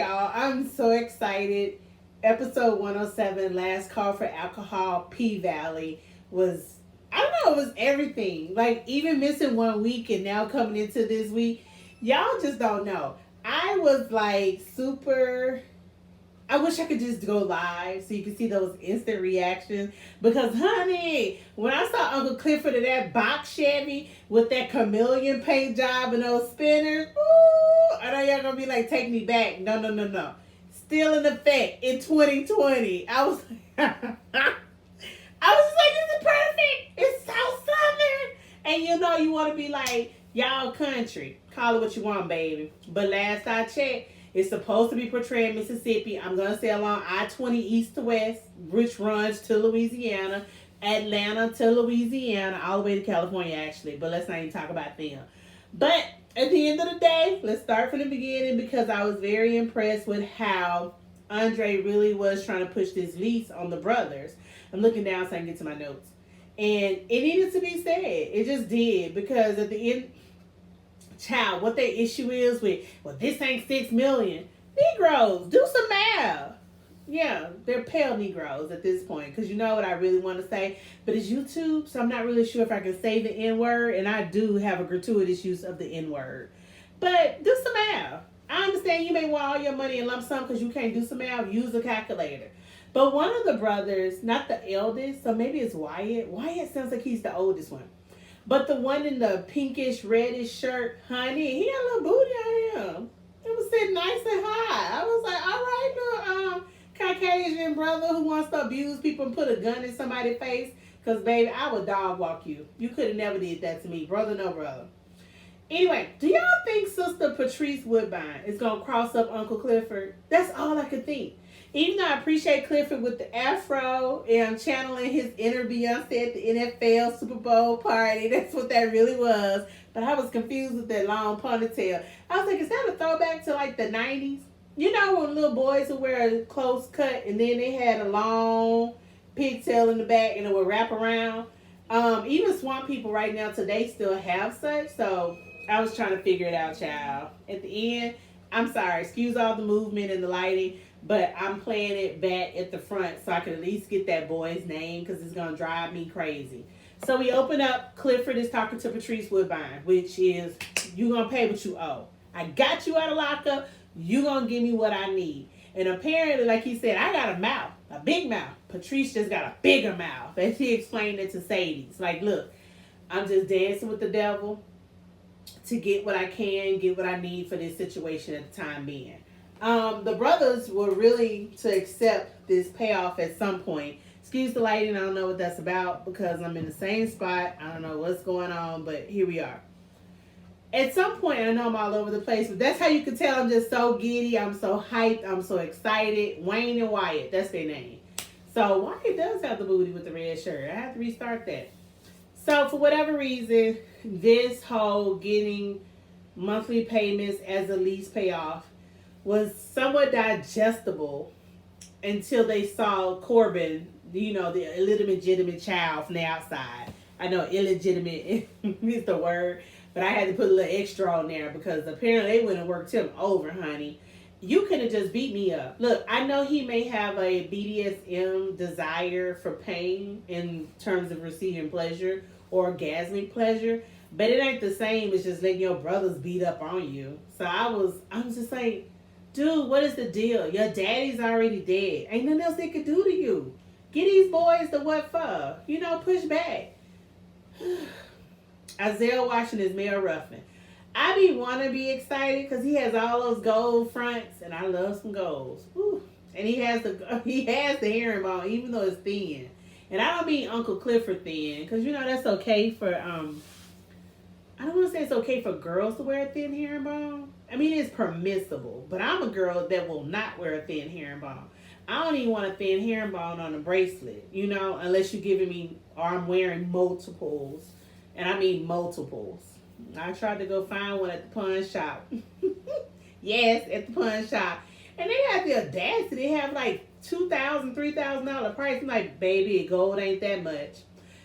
y'all. I'm so excited. Episode 107, Last Call for Alcohol, PValley, was, I don't know, it was everything. Like, even missing 1 week and now coming into this week, y'all just don't know. I was like super. I wish I could just go live so you can see those instant reactions. Because, honey, when I saw Uncle Clifford in that box Chevy with that chameleon paint job and those spinners, ooh, I know y'all gonna be like, take me back. No, no, no, no. Still in effect in 2020. I was I was like, this is perfect. It's so southern. And you know you want to be like, y'all country. Call it what you want, baby. But last I checked, it's supposed to be portraying Mississippi. I'm going to say along I-20 east to west, which runs to Louisiana, Atlanta to Louisiana, all the way to California, actually. But let's not even talk about them. But at the end of the day, let's start from the beginning because I was very impressed with how Andre really was trying to push this lease on the brothers. I'm looking down so I can get to my notes. And it needed to be said. It just did. Because at the end, child, what their issue is with, well, this ain't 6 million. Negroes, do some math. Yeah, they're pale Negroes at this point. Because you know what I really want to say. But it's YouTube, so I'm not really sure if I can say the N word. And I do have a gratuitous use of the N word. But do some math. I understand you may want all your money in lump sum because you can't do some math. Use a calculator. But one of the brothers, not the eldest, so maybe it's Wyatt. Wyatt sounds like he's the oldest one. But the one in the pinkish, reddish shirt, honey, he had a little booty on him. It was sitting nice and high. I was like, all right, little Caucasian brother who wants to abuse people and put a gun in somebody's face. Because, baby, I would dog walk you. You could have never did that to me. Brother, no brother. Anyway, do y'all think Sister Patrice Woodbine is going to cross up Uncle Clifford? That's all I could think. Even though I appreciate Clifford with the afro and channeling his inner Beyonce at the NFL Super Bowl party. That's what that really was. But I was confused with that long ponytail. I was like, is that a throwback to like the 90s? You know when little boys would wear a close cut and then they had a long pigtail in the back and it would wrap around? Even swamp people right now today still have such. So I was trying to figure it out, child. At the end, I'm sorry, excuse all the movement and the lighting, but I'm playing it back at the front so I can at least get that boy's name because it's going to drive me crazy. So we open up, Clifford is talking to Patrice Woodbine, which is, you going to pay what you owe. I got you out of lockup, you going to give me what I need. And apparently, like he said, I got a mouth, a big mouth. Patrice just got a bigger mouth. As he explained it to Sadie. It's like, look, I'm just dancing with the devil to get what I can, get what I need for this situation at the time being. The brothers were really to accept this payoff at some point. Excuse the lighting, I don't know what that's about because I'm in the same spot. I don't know what's going on, but here we are. At some point, I know I'm all over the place, but that's how you can tell I'm just so giddy. I'm so hyped. I'm so excited. Wayne and Wyatt, that's their name. So Wyatt does have the booty with the red shirt. I have to restart that. So for whatever reason, this whole getting monthly payments as a lease payoff was somewhat digestible until they saw Corbin, you know, the illegitimate child from the outside. I know illegitimate is the word, but I had to put a little extra on there because apparently they went and worked him over, honey. You could have just beat me up. Look, I know he may have a BDSM desire for pain in terms of receiving pleasure, orgasmic pleasure, but it ain't the same as just letting your brothers beat up on you. So I was just like, dude, what is the deal? Your daddy's already dead. Ain't nothing else they could do to you. Get these boys to what for? You know, push back. Isaiah Washington is Mayor Ruffin. I be want to be excited because he has all those gold fronts, and I love some golds. Whew. And he has the herringbone, even though it's thin. And I don't mean Uncle Clifford thin, because you know that's okay for I don't want to say it's okay for girls to wear a thin herringbone. I mean it's permissible, but I'm a girl that will not wear a thin herringbone. I don't even want a thin herringbone on a bracelet, you know, unless you're giving me, or I'm wearing multiples, and I mean multiples. I tried to go find one at the pawn shop. Yes, at the pawn shop. And they had the audacity. They have like $2,000, $3,000 price. I'm like, baby, gold ain't that much.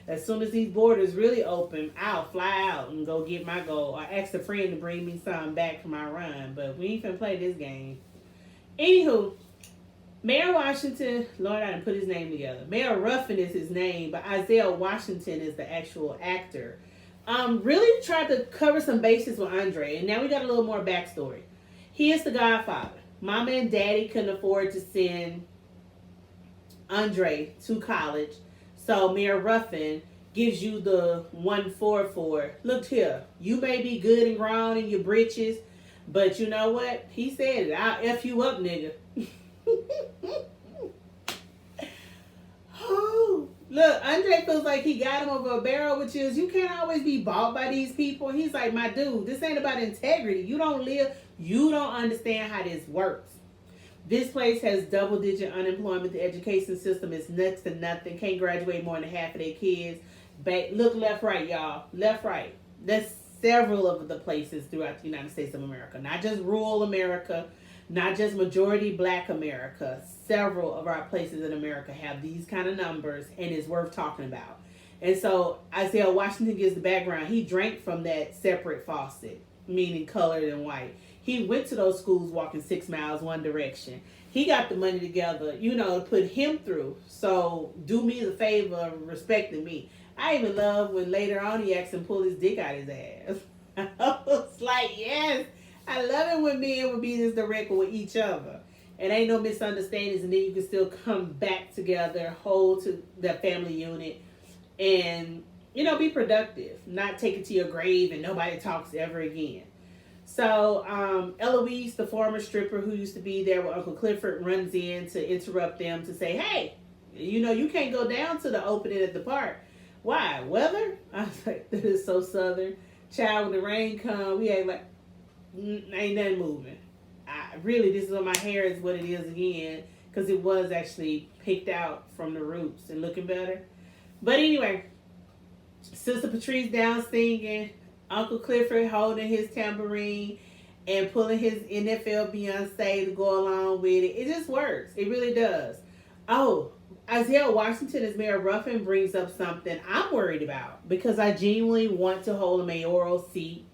As soon as these borders really open, I'll fly out and go get my gold. Or ask a friend to bring me something back for my run. But we ain't finna play this game. Anywho, Mayor Washington, Lord, I didn't put his name together. Mayor Ruffin is his name, but Isaiah Washington is the actual actor. Really tried to cover some bases with Andre, and now we got a little more backstory. He is the godfather. Mama and daddy couldn't afford to send Andre to college, so Mayor Ruffin gives you the 144. Look here, you may be good and grown in your britches, but you know what? He said it. I'll F you up, nigga. Oh, look, Andre feels like he got him over a barrel, which is you can't always be bought by these people. He's like, my dude, this ain't about integrity. You don't understand how this works. This place has double-digit unemployment. The education system is next to nothing. Can't graduate more than half of their kids. Look left, right, y'all. Left, right. That's several of the places throughout the United States of America. Not just rural America, not just majority black America. Several of our places in America have these kind of numbers, and it's worth talking about. And so Isaiah Washington gives the background. He drank from that separate faucet, meaning colored and white. He went to those schools walking 6 miles one direction. He got the money together, to put him through. So do me the favor of respecting me. I even love when later on he asked him to pull his dick out his ass. I was like, yes. I love it when men would be this direct with each other. And ain't no misunderstandings, and then you can still come back together, hold to the family unit, and, be productive. Not take it to your grave and nobody talks ever again. So Eloise, the former stripper who used to be there with Uncle Clifford, runs in to interrupt them to say, hey, you can't go down to the opening at the park. Why? Weather? I was like, that is so southern. Child, when the rain come, we ain't like, ain't nothing moving. This is on my hair is what it is again, because it was actually picked out from the roots and looking better. But anyway, Sister Patrice down singing, Uncle Clifford holding his tambourine and pulling his NFL Beyonce to go along with it. It just works. It really does. Oh, Isaiah Washington as Mayor Ruffin brings up something I'm worried about, because I genuinely want to hold a mayoral seat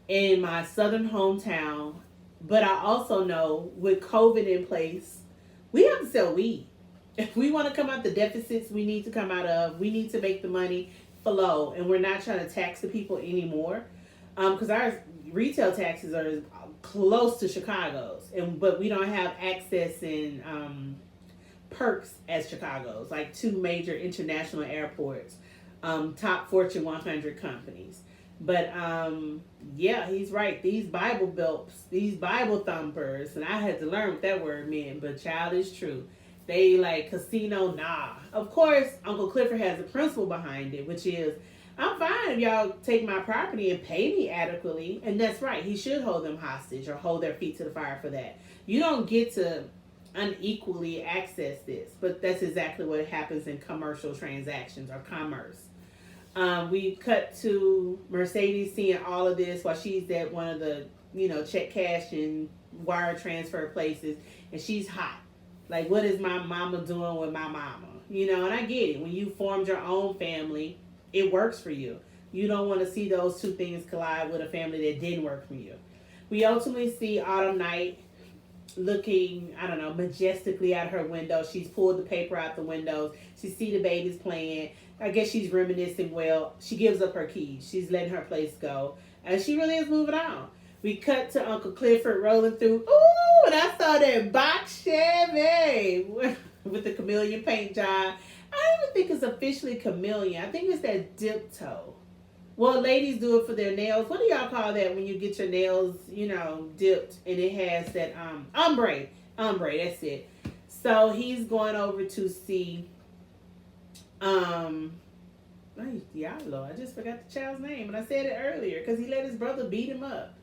in my southern hometown. But I also know with COVID in place, we have to sell weed. If we want to come out the deficits we need to come out of, we need to make the money flow, and we're not trying to tax the people anymore, because our retail taxes are close to Chicago's, but we don't have access and perks as Chicago's, like 2 major international airports, top Fortune 100 companies. But yeah, he's right. These Bible belts, these Bible thumpers, and I had to learn what that word meant, but child, is true. They like casino, nah. Of course, Uncle Clifford has a principle behind it, which is, I'm fine if y'all take my property and pay me adequately. And that's right. He should hold them hostage or hold their feet to the fire for that. You don't get to unequally access this, but that's exactly what happens in commercial transactions or commerce. We cut to Mercedes seeing all of this while she's at one of the, check cash and wire transfer places, and she's hot. Like, what is my mama doing with my mama? And I get it. When you formed your own family, it works for you. You don't want to see those two things collide with a family that didn't work for you. We ultimately see Autumn Night looking, majestically out her window. She's pulled the paper out the windows. She see the babies playing. I guess she's reminiscing. Well, she gives up her keys. She's letting her place go. And she really is moving on. We cut to Uncle Clifford rolling through. Ooh, and I saw that box Chevy with the chameleon paint job. I don't even think it's officially chameleon. I think it's that dip toe. Well, ladies do it for their nails. What do y'all call that when you get your nails, dipped and it has that ombre? Ombre, that's it. So he's going over to see Diablo. I just forgot the child's name, and I said it earlier because he let his brother beat him up.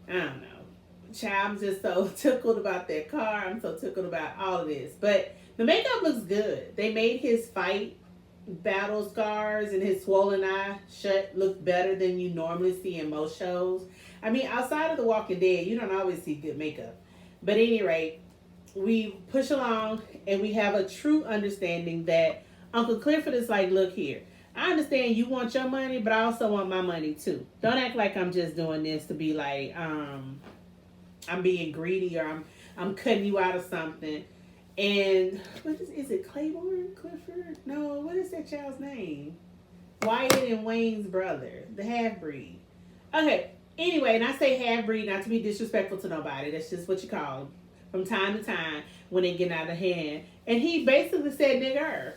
I don't know. Child, I'm just so tickled about that car. I'm so tickled about all of this. But the makeup looks good. They made his fight battle scars and his swollen eye shut look better than you normally see in most shows. I mean, outside of The Walking Dead, you don't always see good makeup. But at any rate, we push along and we have a true understanding that Uncle Clifford is like, look here, I understand you want your money, but I also want my money too. Don't act like I'm just doing this to be like, I'm being greedy or I'm cutting you out of something. And what is it? Claiborne? Clifford? No, what is that child's name? Wyatt and Wayne's brother, the half breed. Okay. Anyway, and I say half breed not to be disrespectful to nobody. That's just what you call them from time to time when they get out of hand. And he basically said nigger.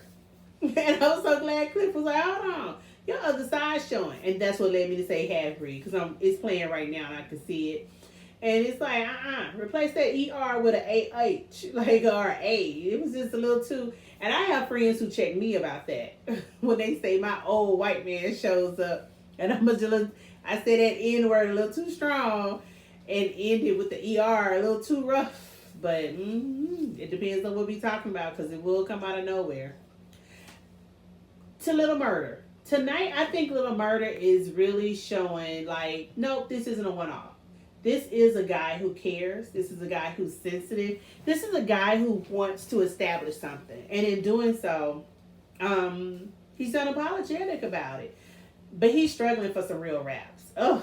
And I was so glad Cliff was like, hold on, your other side's showing. And that's what led me to say half breed because it's playing right now and I can see it. And it's like, replace that ER with an AH, like, or A. It was just a little too. And I have friends who check me about that when they say my old white man shows up. And I say that N word a little too strong and ended with the ER a little too rough. But it depends on what we're talking about because it will come out of nowhere. To Little Murder. Tonight, I think Little Murder is really showing, like, nope, this isn't a one-off. This is a guy who cares. This is a guy who's sensitive. This is a guy who wants to establish something. And in doing so, he's unapologetic about it. But he's struggling for some real raps. Oh.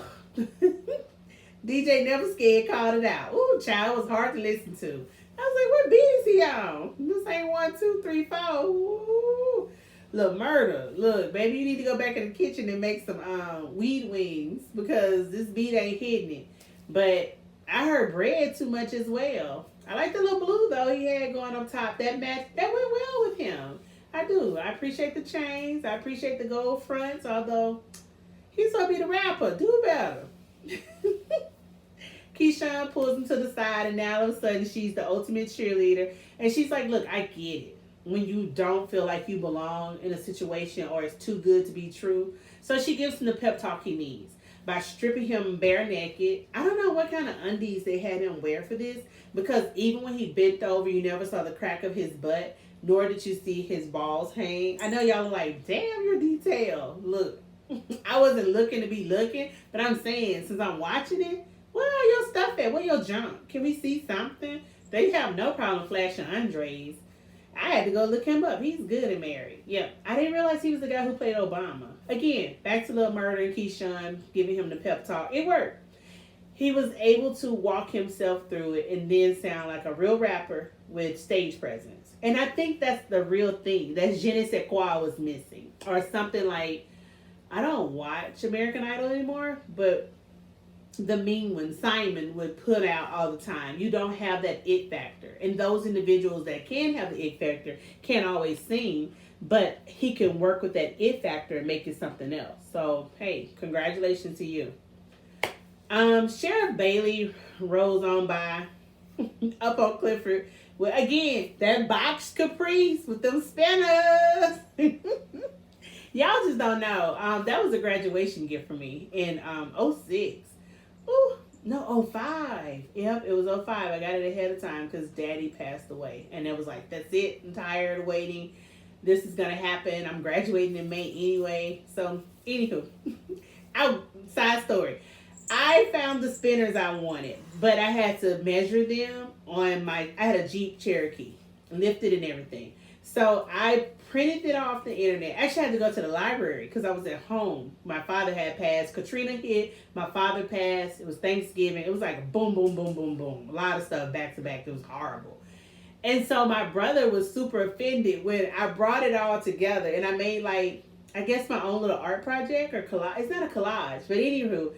DJ Never Scared called it out. Ooh, child, it was hard to listen to. I was like, what beat is he on? This ain't 1, 2, 3, 4. Ooh. Little Murder. Look, baby, you need to go back in the kitchen and make some weed wings because this beat ain't hitting it. But I heard Bread too much as well. I like the little blue though he had going up top. That match that went well with him. I do. I appreciate the chains. I appreciate the gold fronts. Although he's gonna be the rapper. Do better. Keyshawn pulls him to the side, and now all of a sudden she's the ultimate cheerleader. And she's like, "Look, I get it. When you don't feel like you belong in a situation or it's too good to be true." So she gives him the pep talk he needs by stripping him bare naked. I don't know what kind of undies they had him wear for this because even when he bent over, you never saw the crack of his butt, nor did you see his balls hang. I know y'all are like, damn, you're detailed. Look, I wasn't looking to be looking, but I'm saying since I'm watching it, where all your stuff at? Where your junk? Can we see something? They have no problem flashing Andres. I had to go look him up. He's good and married. Yep. I didn't realize he was the guy who played Obama. Again, back to Little Murder and Keyshawn giving him the pep talk. It worked. He was able to walk himself through it and then sound like a real rapper with stage presence. And I think that's the real thing. That je ne sais quoi was missing. Or something like, I don't watch American Idol anymore, but the mean one, Simon, would put out all the time. You don't have that it factor. And those individuals that can have the it factor can't always sing, but he can work with that it factor and make it something else. So, hey, congratulations to you. Sheriff Bailey rolls on by up on Clifford. Well, again, that box Caprice with them spinners. Y'all just don't know. That was a graduation gift for me in 06. Ooh, no, 05. Yep, it was 05. I got it ahead of time because Daddy passed away. And it was like, that's it. I'm tired of waiting. This is going to happen. I'm graduating in May anyway. So, anywho. Side story. I found the spinners I wanted, but I had to measure them on I had a Jeep Cherokee, lifted and everything. So I printed it off the internet. Actually, I had to go to the library because I was at home. My father had passed. Katrina hit. My father passed. It was Thanksgiving. It was like boom, boom, boom, boom, boom. A lot of stuff back to back. It was horrible. And so my brother was super offended when I brought it all together. And I made I guess my own little art project or collage. It's not a collage, but anywho,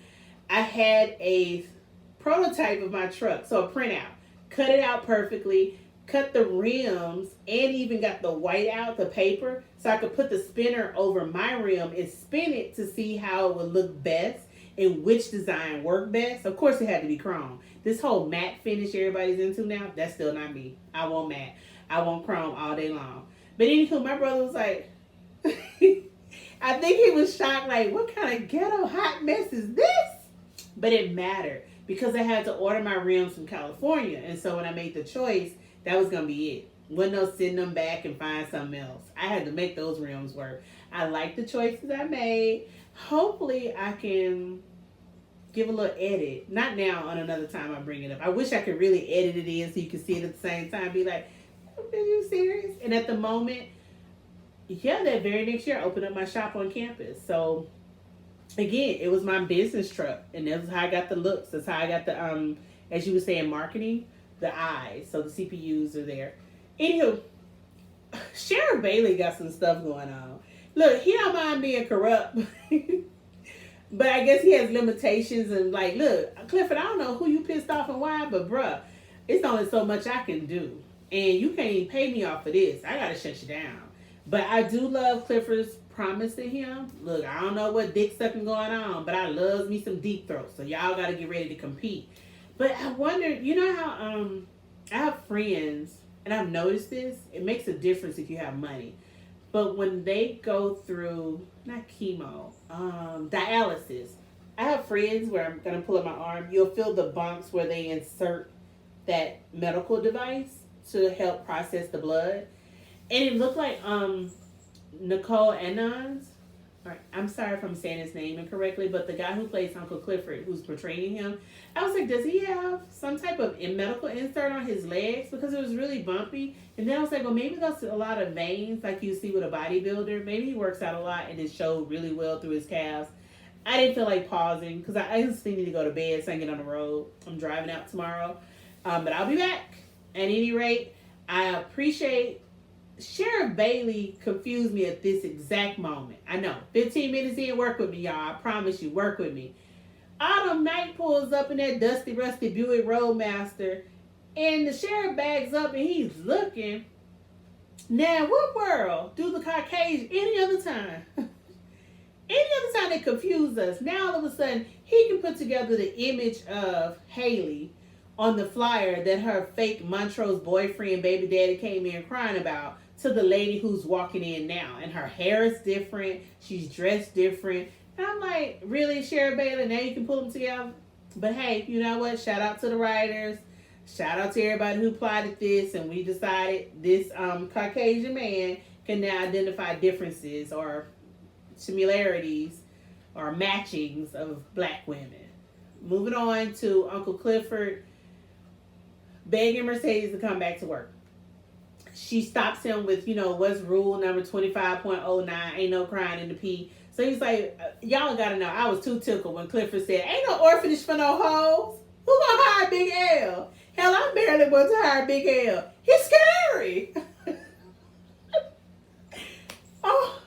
I had a prototype of my truck. So a printout. Cut it out perfectly. Cut the rims and even got the white out, the paper, so I could put the spinner over my rim and spin it to see how it would look best and which design worked best. Of course, it had to be chrome. This whole matte finish everybody's into now, that's still not me. I want matte. I want chrome all day long. But anywho, my brother was like, I think he was shocked, like, what kind of ghetto hot mess is this? But it mattered because I had to order my rims from California. And so when I made the choice, that was going to be it. Wasn't no send them back and find something else. I had to make those rims work. I like the choices I made. Hopefully I can give a little edit. Not now, on another time I bring it up. I wish I could really edit it in so you can see it at the same time. Be like, are you serious? And at the moment, yeah, that very next year I opened up my shop on campus. So again, it was my business truck. And that's how I got the looks. That's how I got the, as you were saying, marketing. the eyes, so the CPUs are there. Anywho, Sheriff Bailey got some stuff going on. Look, he don't mind being corrupt, but I guess he has limitations. And like, look, Clifford, I don't know who you pissed off and why, but bruh, it's only so much I can do, and you can't even pay me off for this. I gotta shut you down. But I do love Clifford's promise to him. Look, I don't know what dick sucking going on, but I loves me some deep throat. So y'all gotta get ready to compete. But I wonder, you know how I have friends, and I've noticed this. It makes a difference if you have money. But when they go through not chemo, dialysis, I have friends where I'm gonna pull up my arm. You'll feel the bumps where they insert that medical device to help process the blood, and it looked like Nicole Anons. I'm sorry if I'm saying his name incorrectly, but the guy who plays Uncle Clifford, who's portraying him, I was like, does he have some type of medical insert on his legs? Because it was really bumpy. And then I was like, well, maybe that's a lot of veins like you see with a bodybuilder. Maybe he works out a lot and it showed really well through his calves. I didn't feel like pausing because I just need to go to bed so I can get on the road. I'm driving out tomorrow. But I'll be back. At any rate, I appreciate Sheriff Bailey confused me at this exact moment. I know. 15 minutes in, work with me, y'all. I promise you, work with me. Autumn Night pulls up in that dusty, rusty Buick Roadmaster, and the sheriff bags up and he's looking. Now, what world do the Caucasian any other time? Any other time they confuse us. Now, all of a sudden, he can put together the image of Haley on the flyer that her fake Montrose boyfriend, baby daddy came in crying about, to the lady who's walking in now. And her hair is different. She's dressed different. And I'm like, really, Sheriff Bailey? Now you can pull them together? But hey, you know what? Shout out to the writers. Shout out to everybody who plotted this. And we decided this Caucasian man can now identify differences or similarities or matchings of black women. Moving on to Uncle Clifford begging Mercedes to come back to work. She stops him with, what's rule number 25.09, ain't no crying in the pee. So he's like, y'all gotta know, I was too tickled when Clifford said, ain't no orphanage for no hoes. Who gonna hire Big L? Hell, I barely want to hire Big L. He's scary. Oh,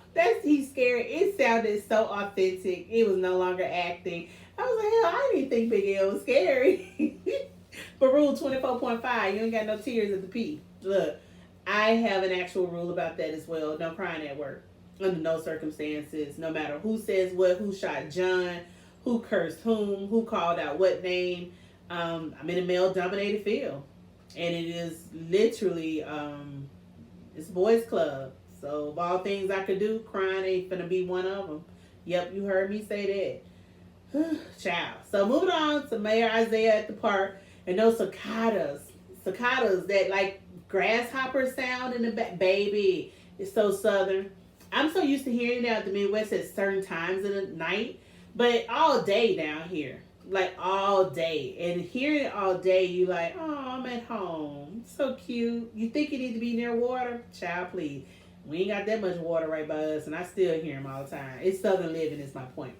he's scary. It sounded so authentic. It was no longer acting. I was like, hell, I didn't think Big L was scary. But rule 24.5, you ain't got no tears at the pee. Look, I have an actual rule about that as well. No crying at work. Under no circumstances. No matter who says what, who shot John, who cursed whom, who called out what name. I'm in a male-dominated field. And it is literally, it's boys club. So of all things I could do, crying ain't finna be one of them. Yep, you heard me say that. Child. So moving on to Mayor Isaiah at the park. And those cicadas that like grasshopper sound in the back. Baby, it's so southern. I'm so used to hearing it out the Midwest at certain times of the night. But all day down here. Like all day. And hearing it all day, you like, oh, I'm at home. So cute. You think you need to be near water? Child, please. We ain't got that much water right by us, and I still hear them all the time. It's southern living is my point.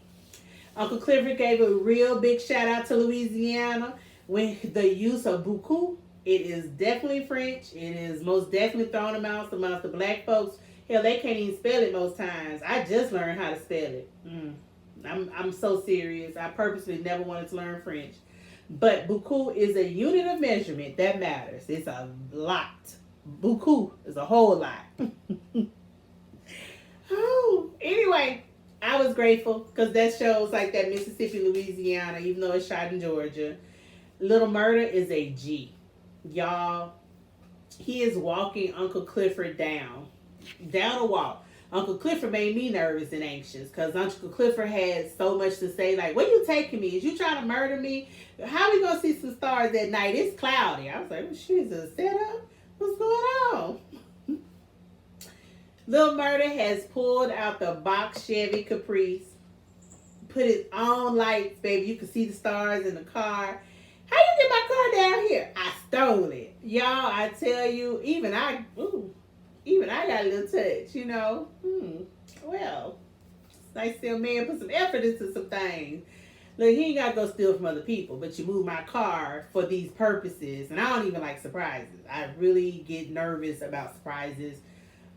Uncle Clifford gave a real big shout out to Louisiana with the use of beaucoup. It is definitely French. It is most definitely thrown amongst the black folks. Hell, they can't even spell it most times. I just learned how to spell it. I'm so serious. I purposely never wanted to learn French. But beaucoup is a unit of measurement that matters. It's a lot. Beaucoup is a whole lot. Oh, anyway, I was grateful because that shows like that Mississippi, Louisiana, even though it's shot in Georgia. Little Murder is a G. Y'all, he is walking Uncle Clifford down a walk. Uncle Clifford made me nervous and anxious because Uncle Clifford had so much to say. Like, where you taking me? Is you trying to murder me? How we gonna see some stars at night? It's cloudy. I was like, well, shit, is it a setup? What's going on? Little Murder has pulled out the box Chevy Caprice, put his own lights, baby. You can see the stars in the car. How you get my car down here? I stole it. Y'all, I tell you, even I got a little touch, Well, it's nice to see a man put some effort into some things. Look, he ain't got to go steal from other people, but you move my car for these purposes. And I don't even like surprises. I really get nervous about surprises.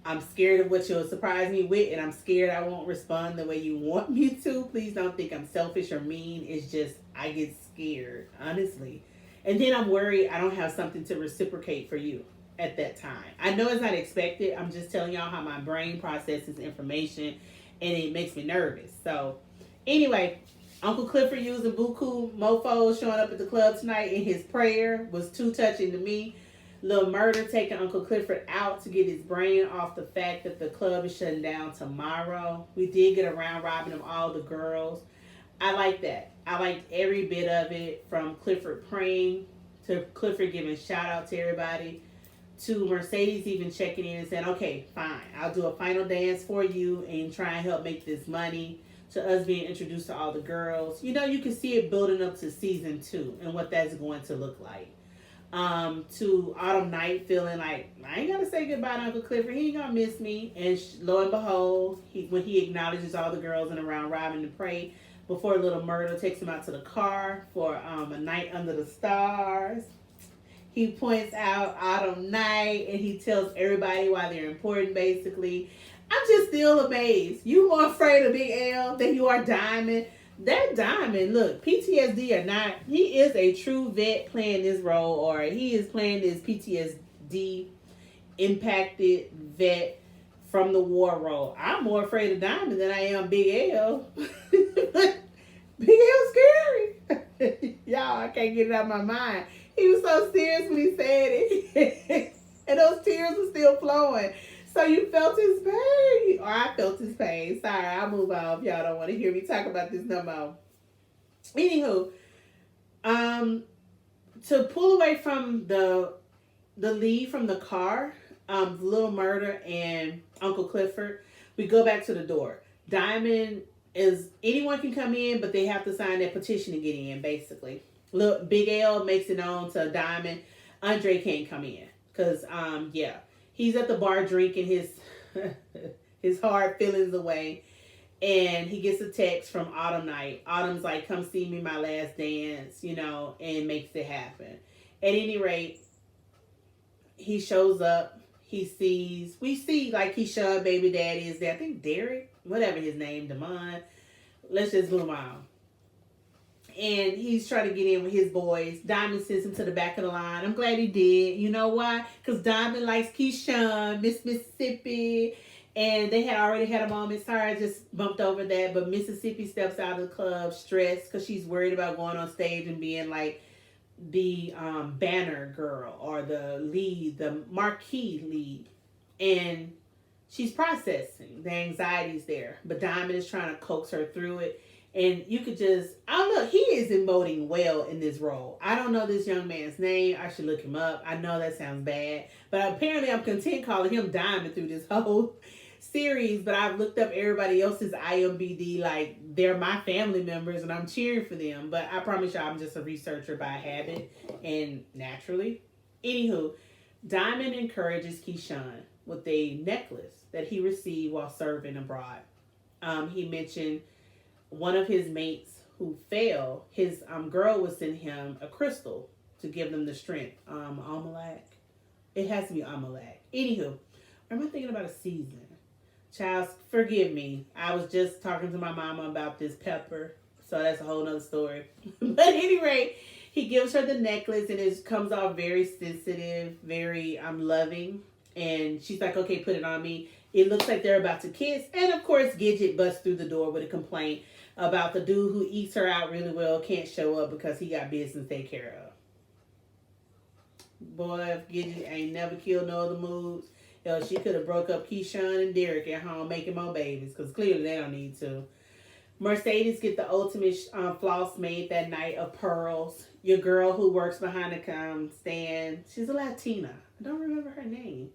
I'm scared of what you'll surprise me with, and I'm scared I won't respond the way you want me to. Please don't think I'm selfish or mean. It's just, I get scared, honestly. And then I'm worried I don't have something to reciprocate for you at that time. I know it's not expected. I'm just telling y'all how my brain processes information, and it makes me nervous. So, anyway, Uncle Clifford using buku mofo showing up at the club tonight in his prayer was too touching to me. Lil Murder taking Uncle Clifford out to get his brain off the fact that the club is shutting down tomorrow. We did get a round robin of all the girls. I like that. I liked every bit of it, from Clifford praying to Clifford giving shout out to everybody, to Mercedes even checking in and saying, okay, fine, I'll do a final dance for you and try and help make this money, to us being introduced to all the girls. You know, you can see it building up to season 2 and what that's going to look like. To Autumn Night feeling like, I ain't gotta say goodbye to Uncle Clifford, he ain't gonna miss me. And lo and behold, when he acknowledges all the girls in a round robin to pray before Little Murder takes him out to the car for a night under the stars, he points out Autumn Night and he tells everybody why they're important, basically. I'm just still amazed. You more afraid of Big L than you are Diamond. That Diamond, look, PTSD or not, he is a true vet playing this role, or he is playing this PTSD impacted vet from the war role. I'm more afraid of Diamond than I am Big L. Big L scary. Y'all, I can't get it out of my mind. He was so serious when he said it. And those tears were still flowing. So you felt his pain. Or I felt his pain. Sorry, I'll move on if y'all don't want to hear me talk about this no more. Anywho, to pull away from the lead from the car, Little Murder and Uncle Clifford, we go back to the door. Diamond is, anyone can come in, but they have to sign that petition to get in, basically. Look, Big L makes it known to Diamond, Andre can't come in. Because, yeah. He's at the bar drinking his his hard feelings away, and he gets a text from Autumn Night. Autumn's like, come see me my last dance, you know, and makes it happen. At any rate, he shows up. We see like Keyshawn baby daddy is there. I think Derek, whatever his name, Damon. Let's just move on. And he's trying to get in with his boys. Diamond sends him to the back of the line. I'm glad he did. You know why? Because Diamond likes Keyshawn, Miss Mississippi. And they had already had a moment. Sorry, I just bumped over that. But Mississippi steps out of the club stressed because she's worried about going on stage and being like the banner girl or the lead, the marquee lead. And she's processing. The anxiety's there. But Diamond is trying to coax her through it. And you could just, I don't know, he is emoting well in this role. I don't know this young man's name. I should look him up. I know that sounds bad. But apparently I'm content calling him Diamond through this whole series. But I've looked up everybody else's IMBD like they're my family members and I'm cheering for them. But I promise y'all I'm just a researcher by habit and naturally. Anywho, Diamond encourages Keyshawn with a necklace that he received while serving abroad. He mentioned one of his mates who fell, his girl would send him a crystal to give them the strength. Amalak. It has to be Amalak. Anywho, am I thinking about a season? Child, forgive me. I was just talking to my mama about this pepper, so that's a whole nother story. But at any rate, he gives her the necklace and it comes off very sensitive, very loving. And she's like, okay, put it on me. It looks like they're about to kiss. And of course, Gidget busts through the door with a complaint about the dude who eats her out really well can't show up because he got business to take care of. Boy, if Gidget ain't never killed no other moves, hell, she could have broke up Keyshawn and Derek at home making more babies because clearly they don't need to. Mercedes get the ultimate floss made that night of pearls. Your girl who works behind the stand, she's a Latina. I don't remember her name.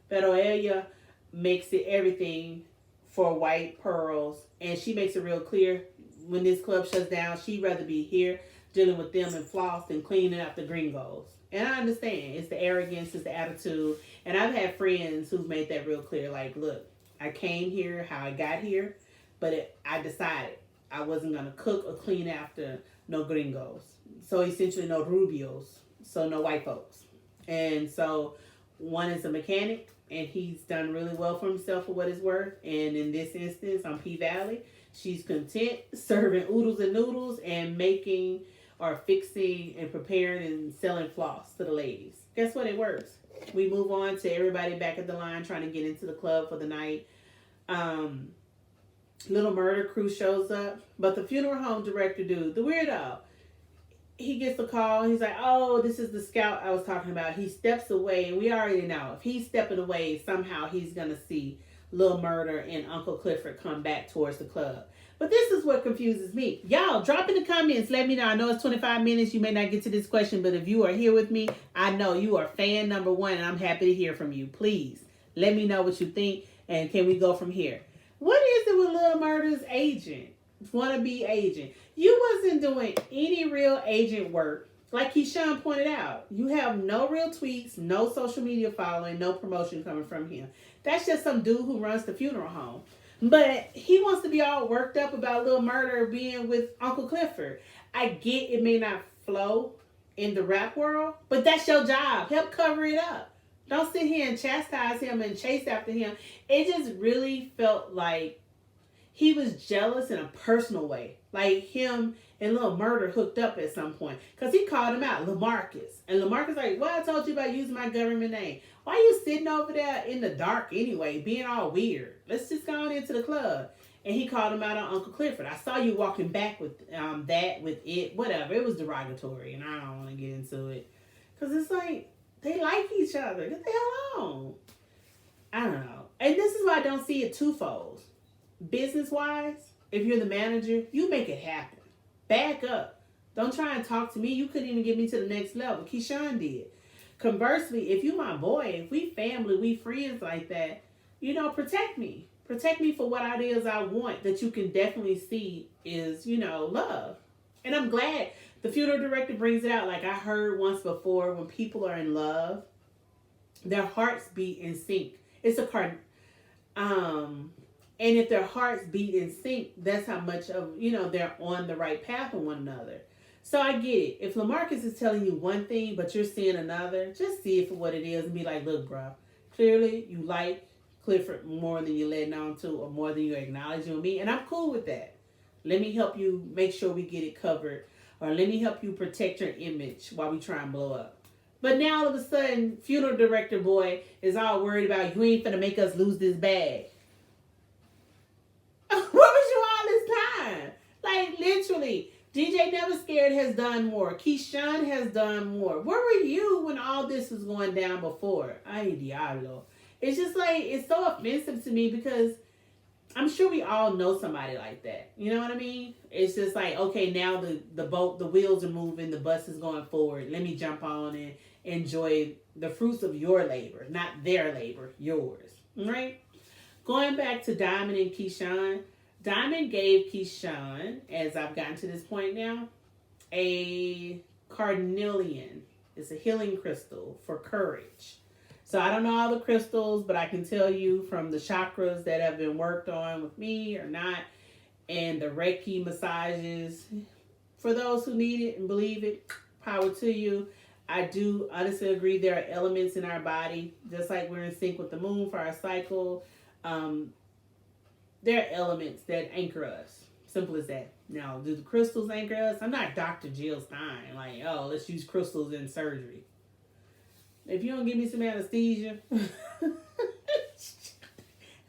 Pero ella makes it everything for white pearls. And she makes it real clear when this club shuts down, she'd rather be here dealing with them and floss than cleaning up the gringos. And I understand. It's the arrogance, it's the attitude. And I've had friends who've made that real clear. Like, look, I came here how I got here, but I decided I wasn't going to cook or clean after no gringos. So essentially no rubios. So no white folks. And so one is a mechanic, and he's done really well for himself for what it's worth. And in this instance, on PValley, she's content serving oodles and noodles and making or fixing and preparing and selling floss to the ladies. Guess what? It works. We move on to everybody back at the line trying to get into the club for the night. Little murder crew shows up, but the funeral home director dude, the weirdo, he gets the call. And he's like, "Oh, this is the scout I was talking about." He steps away, and we already know if he's stepping away, somehow he's gonna see Lil Murder and Uncle Clifford come back towards the club. But this is what confuses me. Y'all, drop in the comments. Let me know. I know it's 25 minutes. You may not get to this question, but if you are here with me, I know you are fan number one, and I'm happy to hear from you. Please, let me know what you think, and can we go from here? What is it with Lil Murder's agent? Wannabe agent. You wasn't doing any real agent work. Like Keyshawn pointed out, you have no real tweets, no social media following, no promotion coming from him. That's just some dude who runs the funeral home. But he wants to be all worked up about Lil Murder being with Uncle Clifford. I get it may not flow in the rap world, but that's your job. Help cover it up. Don't sit here and chastise him and chase after him. It just really felt like he was jealous in a personal way. Like him and Lil Murder hooked up at some point. Because he called him out, Lamarques. And Lamarques like, "Well, I told you about using my government name. Why you sitting over there in the dark anyway, being all weird? Let's just go on into the club." And he called him out on Uncle Clifford. "I saw you walking back with that, with it, whatever." It was derogatory, and I don't want to get into it. Because it's like, they like each other. Get the hell on. I don't know. And this is why I don't see it twofold. Business-wise, if you're the manager, you make it happen. Back up. Don't try and talk to me. You couldn't even get me to the next level. Keyshawn did. Conversely, if you my boy, if we family, we friends like that, protect me. Protect me for what it is I want that you can definitely see is, love. And I'm glad the funeral director brings it out. Like I heard once before, when people are in love, their hearts beat in sync. It's a card. And if their hearts beat in sync, that's how much of, they're on the right path with one another. So I get it. If Lamarques is telling you one thing, but you're seeing another, just see it for what it is and be like, "Look, bro, clearly you like Clifford more than you're letting on to, or more than you're acknowledging me. And I'm cool with that. Let me help you make sure we get it covered, or let me help you protect your image while we try and blow up." But now all of a sudden, funeral director boy is all worried about, "You ain't finna make us lose this bag." Where was you all this time? Like, literally, DJ Never Scared has done more. Keyshawn has done more. Where were you when all this was going down before? Ay, diablo. It's just like, it's so offensive to me because I'm sure we all know somebody like that. You know what I mean? It's just like, okay, now the wheels are moving, the bus is going forward. Let me jump on and enjoy the fruits of your labor, not their labor, yours. Right? Going back to Diamond and Keyshawn, Diamond gave Keyshawn, as I've gotten to this point now, a carnelian. It's a healing crystal for courage. So I don't know all the crystals, but I can tell you from the chakras that have been worked on with me or not, and the Reiki massages, for those who need it and believe it, power to you. I do honestly agree there are elements in our body, just like we're in sync with the moon for our cycle. There are elements that anchor us. Simple as that. Now, do the crystals anchor us? I'm not Dr. Jill Stein. Like, oh, let's use crystals in surgery. If you don't give me some anesthesia, I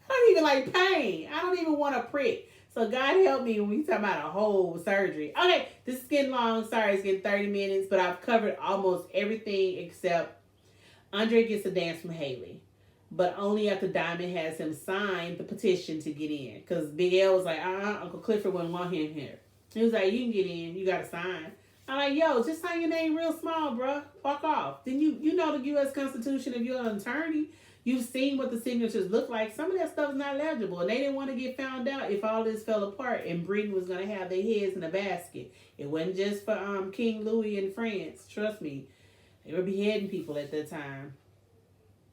don't even like pain. I don't even want a prick. So God help me when we talk about a whole surgery. Okay, this is getting long. Sorry, it's getting 30 minutes, but I've covered almost everything except Andre gets a dance from Haley. But only after Diamond has him sign the petition to get in. Because Big L was like, Uncle Clifford wouldn't want him here. He was like, "You can get in. You got to sign." I'm like, "Yo, just sign your name real small, bro. Walk off." Then you know the U.S. Constitution, if you're an attorney, you've seen what the signatures look like. Some of that stuff is not legible. And they didn't want to get found out if all this fell apart and Britain was going to have their heads in a basket. It wasn't just for King Louis in France. Trust me. They were beheading people at that time.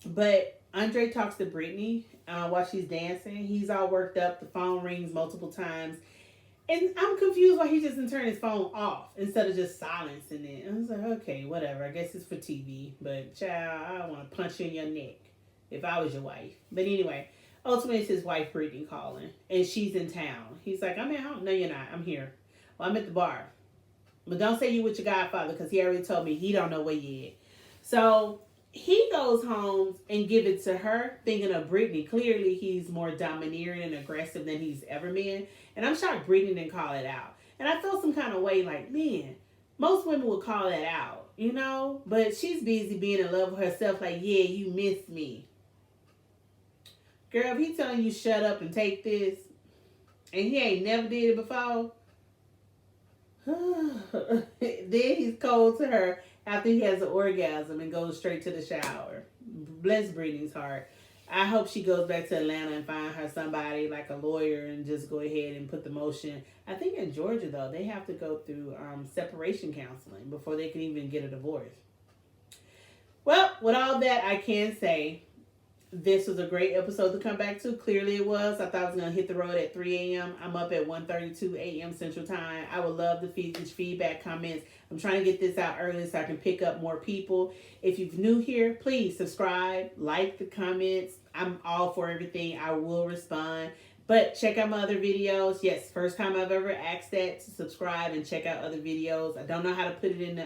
But Andre talks to Brittany while she's dancing. He's all worked up. The phone rings multiple times. And I'm confused why he just didn't turn his phone off instead of just silencing it. I was like, okay, whatever. I guess it's for TV. But, child, I want to punch you in your neck if I was your wife. But anyway, ultimately, it's his wife, Brittany, calling. And she's in town. He's like, I'm at home. No, you're not. I'm here. Well, I'm at the bar. But don't say you with your godfather because he already told me he don't know where you at. So he goes home and give it to her, thinking of Brittany. Clearly, he's more domineering and aggressive than he's ever been. And I'm shocked Brittany didn't call it out. And I felt some kind of way like, man, most women would call that out, you know? But she's busy being in love with herself like, yeah, you missed me. Girl, if he telling you shut up and take this, and he ain't never did it before, then he's cold to her after he has an orgasm and goes straight to the shower. Bless Brittany's heart. I hope she goes back to Atlanta and find her somebody like a lawyer and just go ahead and put the motion. I think in Georgia, though, they have to go through separation counseling before they can even get a divorce. Well, with all that, I can say this was a great episode to come back to. Clearly it was. I thought I was going to hit the road at 3 a.m. I'm up at 1:32 a.m. Central Time. I would love the feedback, comments. I'm trying to get this out early so I can pick up more people. If you're new here, please subscribe, like the comments. I'm all for everything. I will respond. But check out my other videos. Yes, first time I've ever asked that to subscribe and check out other videos. I don't know how to put it in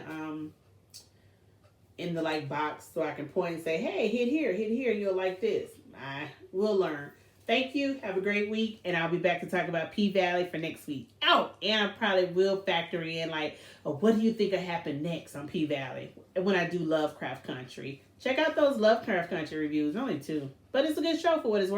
the like box so I can point and say, hey, hit here, you'll like this. I will learn. Thank you. Have a great week. And I'll be back to talk about PValley for next week. Oh, and I probably will factor in like, oh, what do you think will happen next on PValley when I do Lovecraft Country? Check out those Lovecraft Country reviews. Only 2. But it's a good show for what it's worth.